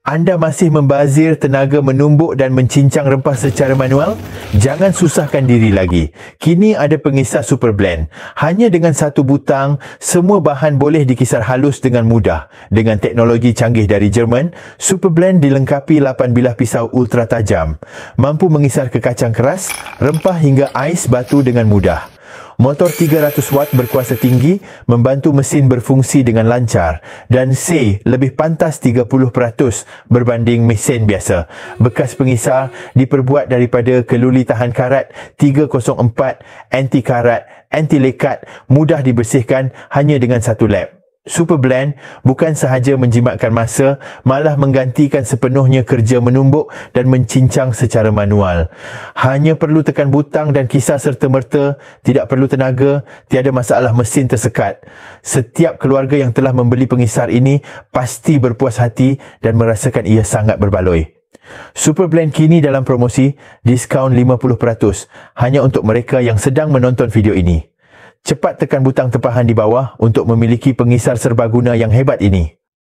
Anda masih membazir tenaga menumbuk dan mencincang rempah secara manual? Jangan susahkan diri lagi. Kini ada pengisar Super Blend. Hanya dengan satu butang, semua bahan boleh dikisar halus dengan mudah. Dengan teknologi canggih dari Jerman, Super Blend dilengkapi 8 bilah pisau ultra tajam. Mampu mengisar ke kacang keras, rempah hingga ais batu dengan mudah. Motor 300 watt berkuasa tinggi membantu mesin berfungsi dengan lancar dan lebih pantas 30% berbanding mesin biasa. Bekas pengisar diperbuat daripada keluli tahan karat 304, anti karat, anti lekat, mudah dibersihkan hanya dengan satu lap. Super Blend bukan sahaja menjimatkan masa, malah menggantikan sepenuhnya kerja menumbuk dan mencincang secara manual. Hanya perlu tekan butang dan kisar serta-merta, tidak perlu tenaga, tiada masalah mesin tersekat. Setiap keluarga yang telah membeli pengisar ini pasti berpuas hati dan merasakan ia sangat berbaloi. Super Blend kini dalam promosi, diskaun 50% hanya untuk mereka yang sedang menonton video ini. Cepat tekan butang tepahan di bawah untuk memiliki pengisar serbaguna yang hebat ini.